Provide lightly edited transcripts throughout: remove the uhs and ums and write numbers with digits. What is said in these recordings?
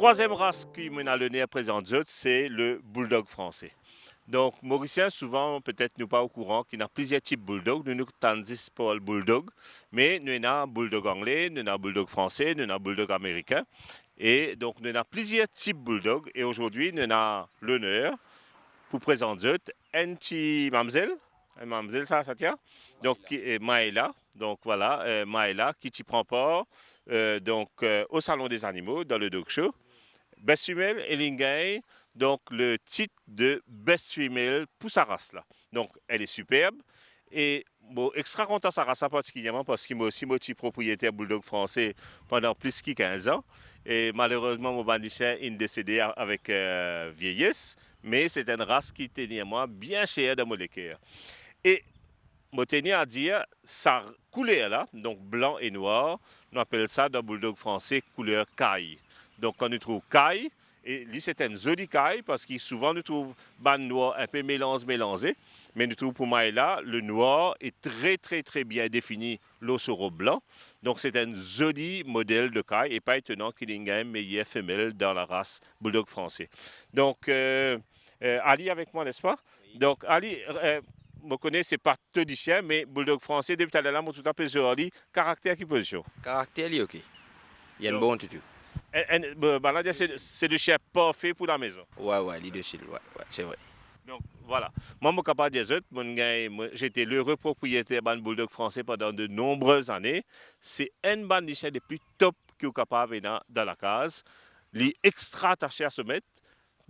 troisième race qui m'a le nez à présenter, c'est le bulldog français. Donc, Mauriciens, souvent, peut-être nous pas au courant qu'il y a plusieurs types de bulldog. Nous nous tendons pour le bulldog, mais nous avons bulldog anglais, nous avons bulldog français, nous avons bulldog américain. Et donc, nous avons plusieurs types de bulldog. Et aujourd'hui, nous avons l'honneur pour présenter un petit mamzelle. Un mamzelle, ça tient. Donc, Maëla. Donc, voilà, Maëla qui t'y prend part au Salon des animaux, dans le dog show. Best Female et Lingay, donc le titre de Best Female pour sa race là. Donc elle est superbe et bon, extra content sa race particulièrement parce qu'il m'a aussi moitié propriétaire bulldog français pendant plus de 15 ans et malheureusement mon bandichet est décédé avec vieillesse, mais c'est une race qui tenait moi bien chère dans mon cœur. Et je tenais à dire sa couleur là, donc blanc et noir, on appelle ça dans bulldog français couleur caille. Donc, quand on trouve caille, et lui, c'est une jolie caille parce que souvent, nous trouvons ban noir un peu mélangé. Mais nous trouvons pour Maëla, le noir est très bien défini, l'os au blanc. Donc, c'est un joli modèle de caille et pas étonnant qu'il y ait une meilleure femelle dans la race bulldog français. Donc, Ali avec moi, n'est-ce pas? Oui. Donc, Ali, je connais, c'est pas tout du chien, mais bulldog français, depuis tout à l'heure, tout à fait joli. Caractère qui position? Caractère, il est OK. Il y a une bonne tutu. C'est du chien parfait pour la maison. Ouais, leadership, ouais, c'est vrai. Donc voilà. Moi, je suis capable de dire, j'étais l'heureux propriétaire d'un bulldog français pendant de nombreuses années. C'est un des chiens les plus top qui est capable dans la case. Il est extra attaché à se mettre,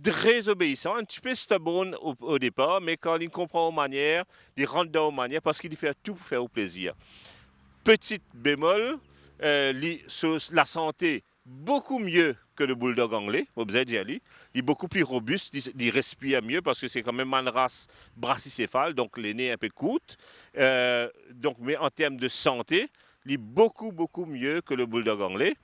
très obéissant, un petit peu stubborn au départ, mais quand il comprend aux manières, il rentre dans aux manières parce qu'il fait tout pour faire au plaisir. Petite bémol, la santé beaucoup mieux que le bulldog anglais, vous avez dit, il est beaucoup plus robuste, il respire mieux parce que c'est quand même une race brachycéphale, donc les nez un peu courtes. Mais en termes de santé, il est beaucoup mieux que le bulldog anglais.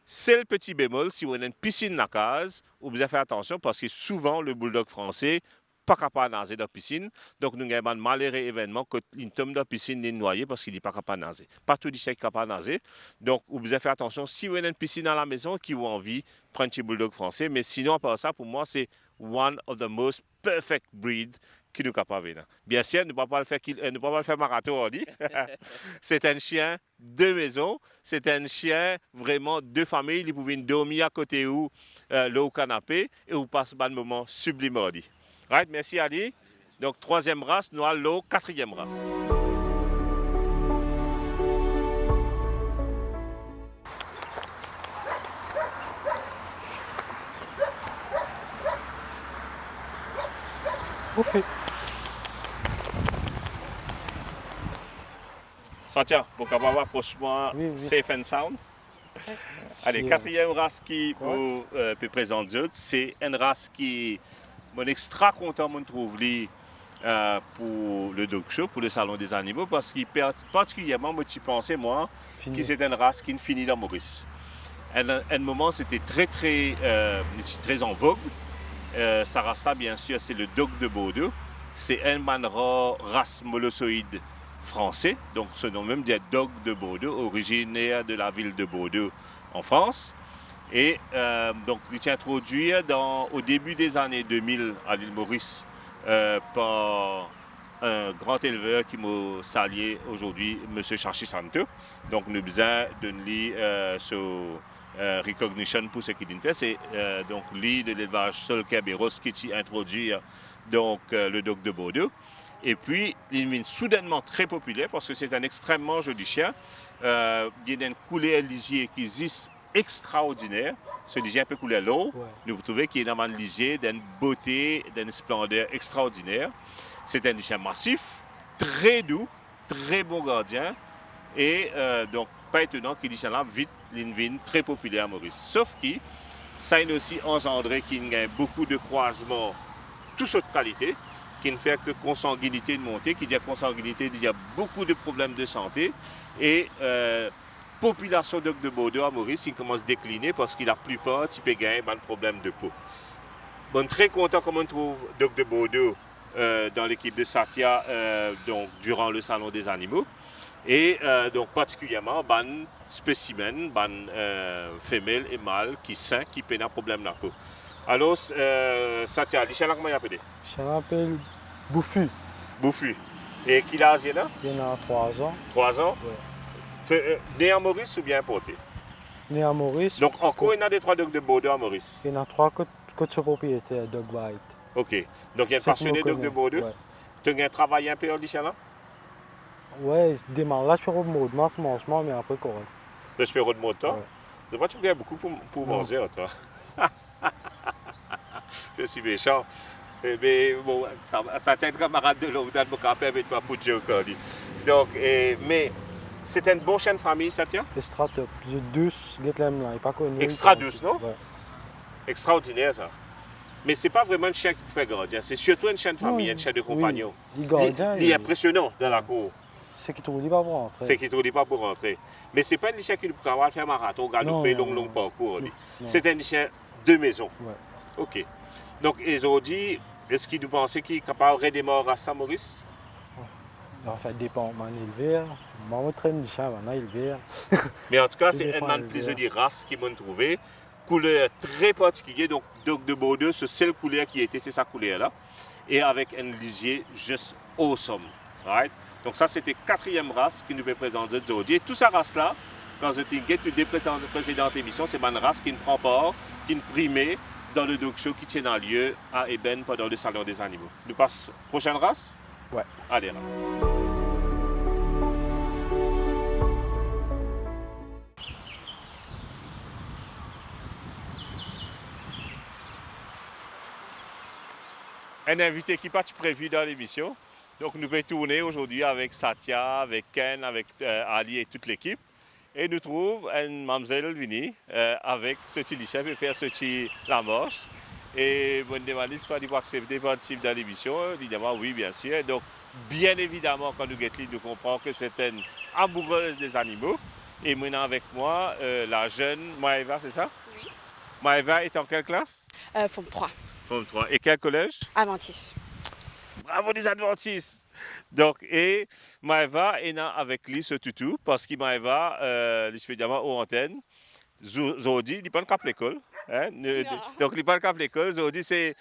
C'est le petit bémol, si vous avez une piscine dans la case, vous devez faire attention parce que souvent le bulldog français pas capable de nager dans la piscine. Donc, nous avons un malheureux événement que il tombe dans la piscine, il est noyé parce qu'il n'est pas capable de nager. Pas tout le monde est capable de nager. Donc, vous devez faire attention. Si vous avez une piscine dans la maison qui vous envie, prenez un petit bulldog français. Mais sinon, à part ça, pour moi, c'est one of the most perfect breed qui nous capable de. Bien sûr, ne pas le faire marathon, on dit. C'est un chien de maison. C'est un chien vraiment de famille. Il pouvait dormir à côté ou là au canapé et vous passez un moment sublime, on dit. Right, merci Ali. Donc, troisième race, nous allons quatrième race. Bouffé. Santia, pour qu'avoir approchement safe and sound. Allez, quatrième race qui vous peut présenter, c'est une race qui suis extra content de trouver pour le dog show, pour le salon des animaux, parce qu'il particulièrement, moi, tu pensais, moi, que c'est une race qui finit dans Maurice. À un moment, c'était très en vogue. Sa race-là, bien sûr, c'est le dog de Bordeaux. C'est une race molossoïde français, donc ce nom même dit dog de Bordeaux, originaire de la ville de Bordeaux en France. Et donc, il est introduit au début des années 2000 à l'île Maurice par un grand éleveur qui m'a salué aujourd'hui, M. Charchi Santo. Donc, nous avons besoin de lui recognition pour ce qu'il fait. C'est donc lui de l'élevage Sol Kerberos qui introduit le dog de Bordeaux. Et puis, il devient soudainement très populaire parce que c'est un extrêmement joli chien. Il y a une couleur lisier qui existe extraordinaire. Ce lisier un peu couleur l'eau. Ouais. Nous trouvons qu'il est dans un lisier d'une beauté, d'une splendeur extraordinaire. C'est un chien massif, très doux, très bon gardien. Et donc, pas étonnant qu'il dit là vite, il très populaire à Maurice. Sauf que ça a aussi engendré qu'il y a beaucoup de croisements, toutes sortes de qualités, qui ne fait que consanguinité de monter, qui dit consanguinité, il y a beaucoup de problèmes de santé. Et population de Bordeaux à Maurice, il commence à décliner parce qu'il a plus peur, il peut gagner un problème de peau. Bon, très content comme on trouve Doc de Bordeaux dans l'équipe de Satia durant le salon des animaux. Et donc particulièrement, spécimens, ban femelle et mâle qui sain, qui peine un problème là. Alors, ça tient, les chiens comment ils appellent? Je m'appelle Bouffu. Bouffu. Et qui l'a là? Il y en a 3 ans. 3 ans? Ouais. Né à Maurice ou bien importé? Né à Maurice. Donc encore il y en a des 3 dogs de Bordeaux à Maurice. Il y en a 3 côtes sur propriétaire, Dog White. Ok. Donc il y a un C'est passionné que je dogs de connais, Bordeaux. ouais. Tu as travaillé un peu en chien là? Ouais, je démarre là, je fais au commencement, mais après correct. Je fais de mon temps. Ouais. Je vois que tu gagnes beaucoup pour manger, toi. Je suis méchant. Mais bon, ça t'aide camarade de l'eau, dans mon campé avec toi pour Dieu encore dit. Donc, mais c'est un bon chien de famille, ça tient? Extra top. J'ai douce, get l'aime là, il n'est pas connu. Extra douce, non? Ouais. Extraordinaire ça. Mais c'est pas vraiment un chien qui fait gardien, c'est surtout un chien de famille, Non, un chien de compagnon. Oui, il gardien, Il est impressionnant dans la cour. c'est qu'il ne trouve pas pour rentrer. C'est qu'il ne dit pas pour rentrer. Mais ce n'est pas un chien qui peut avoir faire marathon, galoper, long parcours. Non. C'est un chien de maison. Ouais. Ok. Donc, aujourd'hui, est-ce qu'il nous pensait qu'il est capable de redémarrer à Saint-Maurice? En fait, dépend, man, il vire. Maman traîne du chien, maintenant il vire. Mais en tout cas, Ça c'est dépend, un man il plus vire. de race qui m'a trouvé. Couleur très particulière, donc de Bordeaux, c'est celle couleur qui était, c'est sa couleur là. Et avec un lisier juste awesome. Right? Donc ça, c'était 4e race qui nous est présentée aujourd'hui. Et toute sa race-là, quand je t'inquiète, des précédentes émissions, c'est une race qui ne prend part, qui ne primait dans le dog show qui tient en lieu à Eben pendant le Salon des animaux. Nous passons prochaine race? Ouais. Allez là. Un invité qui n'est pas prévu dans l'émission. Donc nous pouvons tourner aujourd'hui avec Satya, avec Ken, avec Ali et toute l'équipe. Et nous trouvons une mademoiselle Vini avec ce petit lycée pour faire ce petit la marche. Et je me demande si il faut accepter de participer dans l'émission. Évidemment, oui, bien sûr. Donc, bien évidemment, quand nous guettons, nous comprenons que c'est une amoureuse des animaux. Et maintenant avec moi, la jeune Maëva, c'est ça? Oui. Maëva est en quelle classe? Forme 3, Forme 3. Et quel collège? Aventis. Bravo les adventistes! Donc, et Maëva est là avec lui ce tutu parce que Maëva, spécialement aux antennes, Zodi, il n'est pas cap l'école. Hein? Donc, il n'est pas cap l'école. Zodi, c'est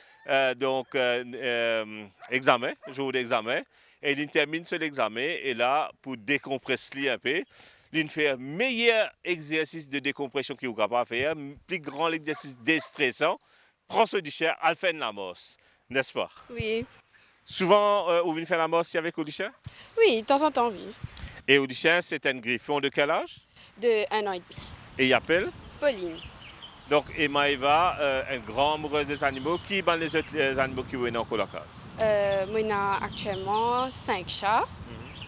examen, jour d'examen. Et il termine sur l'examen. Et là, pour décompresser un peu, il fait un meilleur exercice de décompression qu'il est capable de faire, un plus grand exercice déstressant. Prends ce déchet, elle fait une amorce, n'est-ce pas? Oui. Souvent, on vient faire la morse avec Audichin. Oui, de temps en temps, oui. Et Audichin, c'est un griffon de quel âge? De 1 an et demi. Et il appelle? Pauline. Donc, et Maëva, une grande amoureuse des animaux. Qui sont les autres animaux qui viennent en colocation? Moi, j'ai actuellement 5 chats,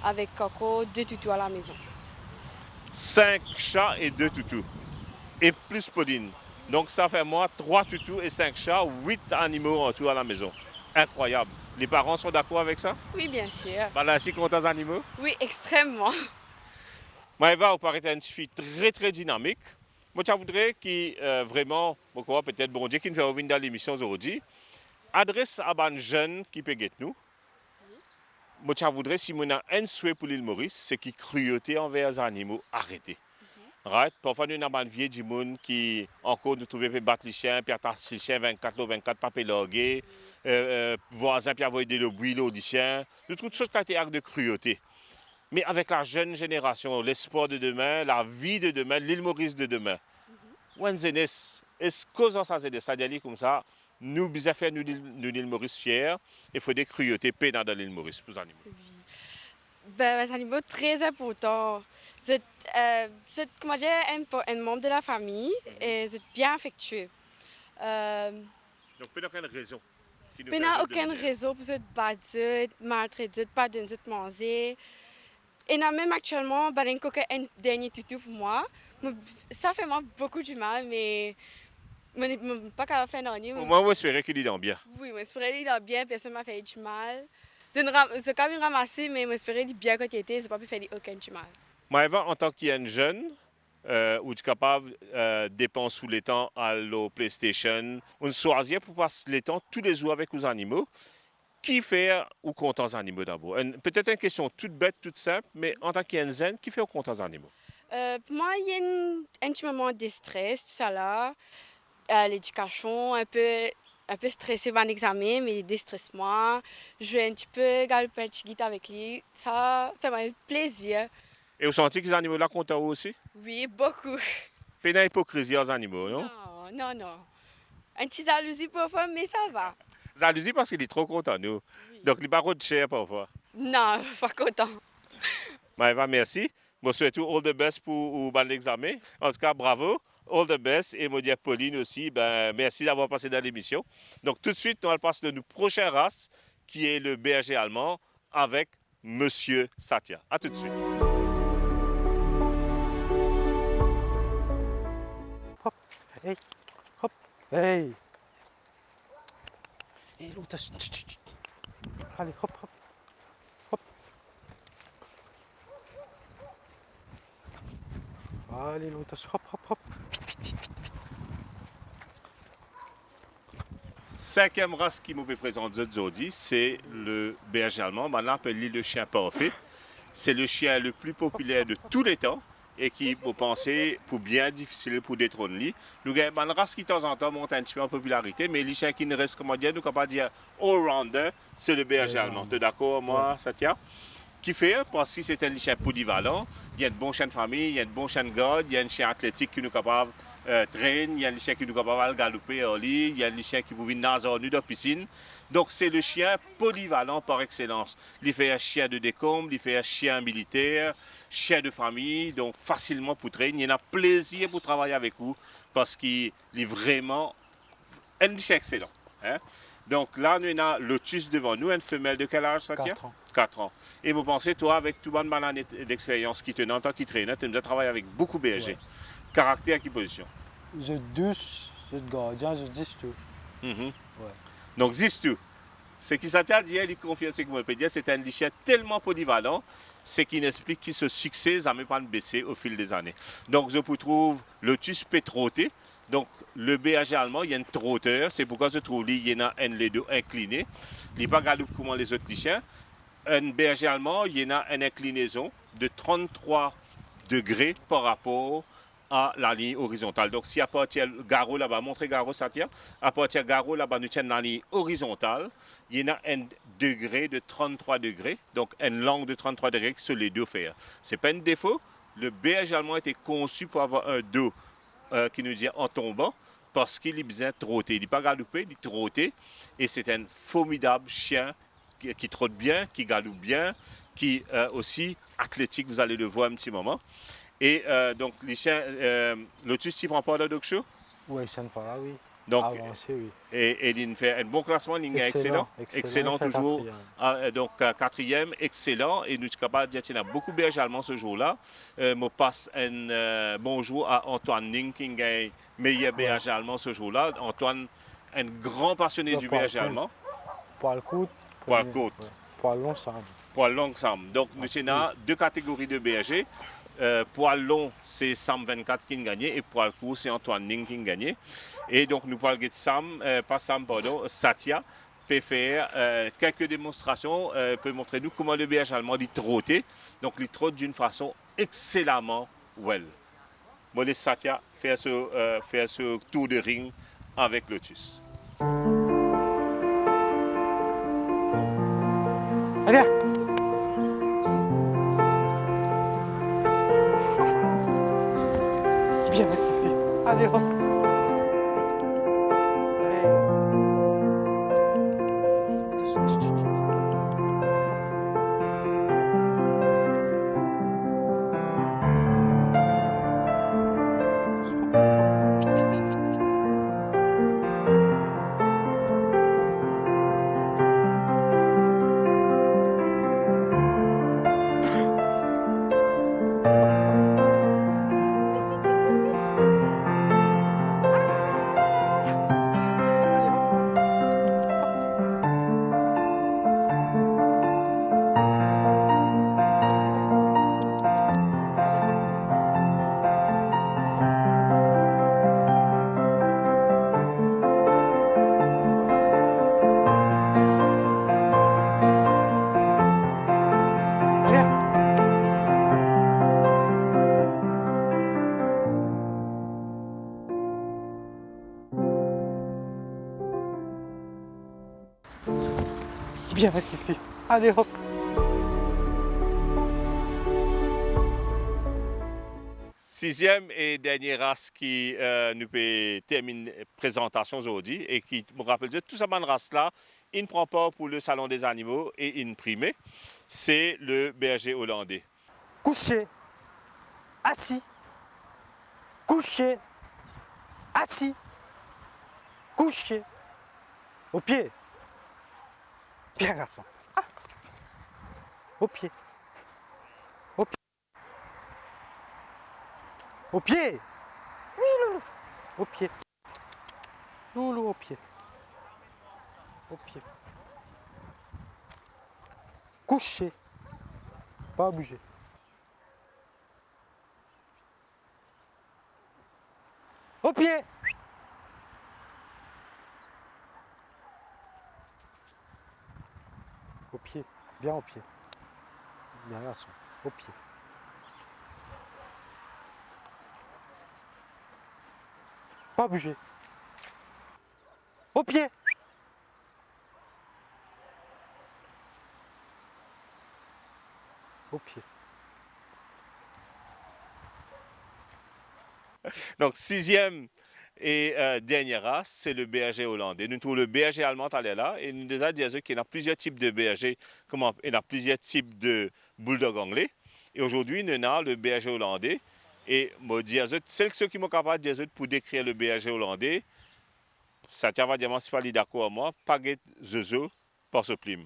avec Coco, 2 toutous à la maison. 5 chats et 2 toutous. Et plus Pauline. Donc, ça fait moi 3 toutous et 5 chats, 8 animaux en tout à la maison. Incroyable. Les parents sont d'accord avec ça? Oui, bien sûr. Voilà, si contents des animaux? Oui, extrêmement. Maëva, vous paraît une fille très très dynamique. Moi, je voudrais que vraiment, peut-être bon Dieu qui nous fait revenir dans l'émission aujourd'hui, adresse à un jeune qui peut guetter nous. Moi, je voudrais, si on a un souhait pour l'île Maurice, c'est que la cruauté envers les animaux arrêtée. Right? Parfois, nous avons un vieux gens qui encore nous trouvent battre les chiens, puis attaquer les chiens 24 pas péloguer, voisin, puis avoir le bruit, l'eau des chiens. Nous trouvons toutes sortes d'actes de cruauté. Mais avec la jeune génération, l'espoir de demain, la vie de demain, l'île Maurice de demain. Est-ce que ça c'est comme ça? Nous, bisous faire nous l'île Maurice fiers, il faut des cruautés pénales dans l'île Maurice pour les animaux. Ben, les animaux très importants. Comment dire, un membre de la famille et c'est bien affectueux. Donc, pas aucune raison. Il n'y a aucune raison pour se battre, maltraiter, pas donner de manger. Et même actuellement, il y a un dernier toutou pour moi. Ça fait beaucoup du mal, mais je ne suis pas capable de faire rien. Moi, j'espère qu'il est bien. Oui, j'espère qu'il est bien, personne ne m'a fait du mal. C'est quand même ramassé, mais j'espère qu'il est bien quand il était, je n'ai pas pu faire aucun du mal. Maëva, en tant que jeune, où tu es capable de dépenser sous les temps à la PlayStation, on choisit pour passer les temps tous les jours avec les animaux. Qui fait ou content les animaux d'abord? Peut-être une question toute bête, toute simple, mais en tant qu'un zen, qui fait ou content les animaux? Pour moi, il y a un petit moment de stress, tout ça là. L'éducation, un peu stressé par l'examen, mais déstresse-moi. Jouer un petit peu, galoper un petit guitare avec lui, ça fait moi plaisir. Et vous sentez que les animaux là comptent aussi? Oui, beaucoup. Pas d'hypocrisie aux animaux, non? Non, non, non. Un petit jalousie parfois, mais ça va. Jalousie parce qu'il est trop content, nous. Donc, il n'est pas de cher parfois. Non, pas content. Maëva, merci. Je vous souhaite all the best pour l'examen. En tout cas, bravo. All the best. Et je dis à Pauline aussi, merci d'avoir passé dans l'émission. Donc, tout de suite, nous allons passer de notre prochaine race, qui est le berger allemand, avec Monsieur Satya. À tout de suite. Hop, hey, hop, hey. Et l'autre, allez, hop, hop, hop. Allez, l'autre, hop, hop, hop. Cinquième race qui me présente aujourd'hui, c'est le berger allemand. Maintenant, appelé le chien parfait. C'est le chien le plus populaire de tous les temps et qui, pour penser, pour bien difficile pour détrôner. Nous avons une race qui, de temps en temps, monte un petit peu en popularité, mais les chiens qui ne restent, comment dire, nous ne pouvons pas dire all-rounder, c'est le berger allemand. Tu es d'accord, moi, Satya? Qui fait, parce que c'est un chien polyvalent. Il y a de bons chiens de famille, il y a de bons chiens de garde, il y a un chien athlétique qui nous est capable de traîner, il y a un chien qui nous est capable de galoper en lit, il y a un chien qui peut venir nager nu dans la piscine. Donc c'est le chien polyvalent par excellence. Il fait un chien de décombre, il fait un chien militaire, chien de famille, donc facilement pour traîner. Il y en a plaisir pour travailler avec vous parce qu'il est vraiment un chien excellent. Hein? Donc là, nous avons Lotus devant nous, une femelle de quel âge, Satya? 4 ans. 4 ans. Et vous pensez, toi, avec tout bonne année d'expérience qui te en tant que traîneur, tu as travaillé avec beaucoup de bergers. Ouais. Caractère qui position? Je douce, je gardien, je dis tout. Mhm. Ouais. Donc, Zistou. Ce qui Satya dit, il confirme ce que je peux dire, c'est un chien tellement polyvalent, c'est qu'il explique que ce succès n'a même pas baissé au fil des années. Donc, je vous trouve Lotus peut trotter. Donc, le berger allemand, il y a un trotteur. C'est pourquoi je trouve qu'il y en a un les deux incliné. Il n'est pas galoupe comme les autres chiens. Un berger allemand, il y en a une inclinaison de 33 degrés par rapport à la ligne horizontale. Donc, si à partir de Garo là-bas, montrez Garo, Satya, à partir de Garo là-bas, nous tenons la ligne horizontale, il y en a un degré de 33 degrés, donc une langue de 33 degrés sur les deux fers. Ce n'est pas un défaut. Le berger allemand a été conçu pour avoir un dos qui nous dit en tombant, parce qu'il est besoin de trotter. Il n'est pas galopé, il est trotté. Et c'est un formidable chien qui trotte bien, qui galope bien, qui aussi athlétique, vous allez le voir un petit moment. Et donc, les chiens, Lotus, tu prends pas le dog show? Oui, ça ne fera, oui. Donc, Avancé, oui. et il fait un bon classement, il est excellent. Excellent fait toujours. quatrième. Donc, quatrième, excellent. Et nous sommes capables de dire qu'il y a beaucoup de bergers allemands ce jour-là. Je passe un bonjour à Antoine Ning, qui est meilleur berger allemand ce jour-là. Antoine, un grand passionné du berger allemand. Poil court. Poil court. Ouais. Poil long, ça. Poil long, Sam. Donc, nous avons deux catégories de bergers. Poil long, c'est Sam 24 qui a gagné et poil court, c'est Antoine Ning qui a gagné. Et donc, nous parlons de Sam, pas Sam, pardon, Satya, peut faire quelques démonstrations, peut montrer nous comment le berger allemand dit trotter. Donc, il trotte d'une façon excellemment well. Moi, les Satya faire ce tour de ring avec Lotus. Allez, viens. Bien, ma fille. Allez, hop. Bien, Fifi. Allez, hop. Sixième et dernière race qui nous peut terminer la présentation aujourd'hui et qui me rappelle que tout ça, cette race-là, il ne prend pas pour le salon des animaux et il primé, c'est le berger hollandais. Couché. Assis. Couché. Assis. Couché. Au pied. Bien, garçon. Ah. Au pied. Au pied. Au pied. Oui, Loulou. Au pied. Loulou, au pied. Au pied. Couché. Pas bouger. Au pied. Au pied. Bien au pied. Bien, garçon. Au pied. Pas bouger. Au pied. Au pied. Donc, sixième et dernière race, c'est le berger hollandais. Nous trouvons le berger allemand à là et nous devons dire qu'il y a plusieurs types de bergers, comme il y a plusieurs types de bulldog anglais. Et aujourd'hui, nous avons le berger hollandais. Et moi, c'est ce qui m'a capable de dire pour décrire le berger hollandais. Ça tient à dire, si pas d'accord avec moi, pas de zozo, pas ce plim.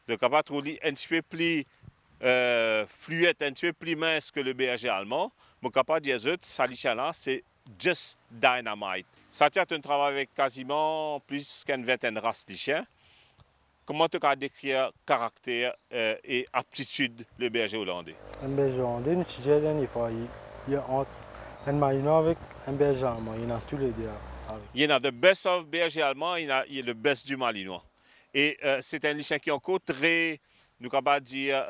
Donc, capable de trouver un petit peu plus fluette, un petit peu plus mince que le berger allemand. Mon capable de dire, ça là, c'est just dynamite. Ça tient un travail avec quasiment plus qu'une vingtaine de races de chiens. Comment tu as décrire caractère et aptitude le berger hollandais? Un berger hollandais, nous disons la dernière fois, il y a un malinois avec un berger allemand, il y en a tous les deux. Il y en a le best of berger allemand, il y a le best du malinois. Et c'est un chien qui est encore très, nous capable dire,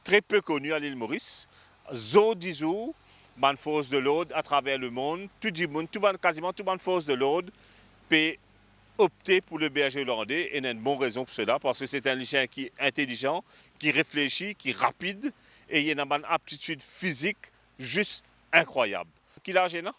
très peu connu à l'île Maurice. Zo disou, ban force de l'ordre à travers le monde, quasiment tout ban force de l'ordre peut opter pour le berger hollandais et il y a une bonne raison pour cela, parce que c'est un chien qui est intelligent, qui réfléchit, qui est rapide et il y a une aptitude physique juste incroyable. Quel âge est-il?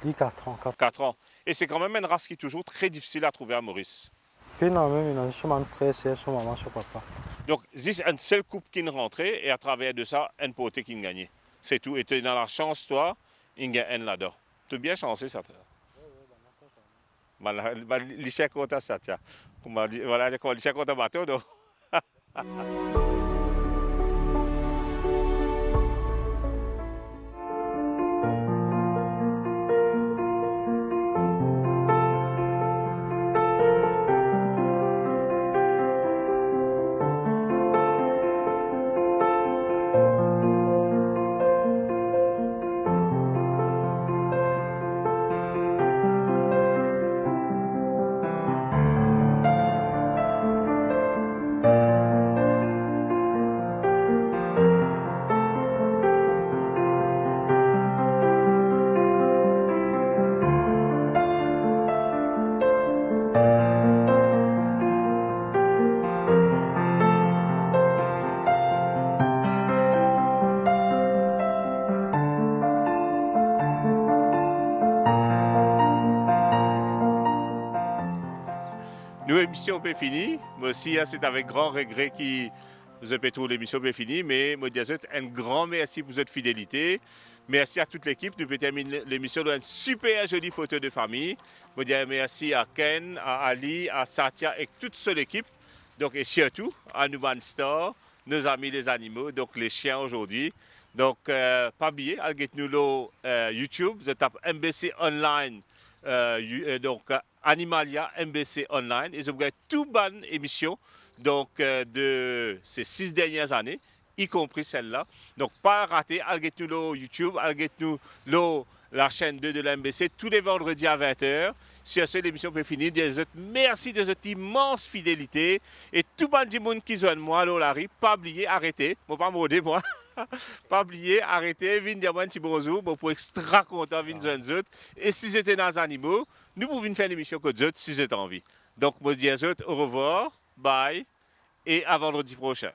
Il a 4 ans. 4 ans. Et c'est quand même une race qui est toujours très difficile à trouver à Maurice. Puis non, même, il a son frère, c'est son maman, son papa. Donc, c'est une seule coupe qui est rentrée et à travers de ça, un poté qui a gagné. C'est tout. Et tu es dans la chance, toi, il y a un là-dedans. Tu as bien chancé, ça. Les chiens comptent ça, tiens. Voilà, les chiens comptent bateau, donc. Nous, l'émission est finie. Moi aussi, c'est avec grand regret que l'émission est finie. Mais moi, je dis un grand merci pour votre fidélité. Merci à toute l'équipe. Nous pouvons terminer l'émission dans une super jolie photo de famille. Je dis merci à Ken, à Ali, à Satya et toute seule équipe. Donc, et surtout à Nuban Store, nos amis les animaux, donc les chiens aujourd'hui. Donc, pas oublier, allez nous YouTube, vous tapez MBC Online, donc Animalia MBC Online, et vous avez toute bonne émission donc, de ces 6 dernières années, y compris celle-là. Donc, pas rater, allez nous YouTube, allez nous la chaîne 2 de la MBC tous les vendredis à 20h. Sur ce, l'émission peut finir. Merci de cette immense fidélité. Et tout le monde qui joue moi, Larry, pas oublier, arrêtez. Moi, pas m'aider, moi. Pas oublier, arrêtez. Venez dire un petit bonjour. Bon, pour extra content, venez jouer nous autres. Et si j'étais dans les animaux, nous pouvons faire l'émission que nous autres si vous avez envie. Donc, moi, je dis à vous au revoir. bye et à vendredi prochain.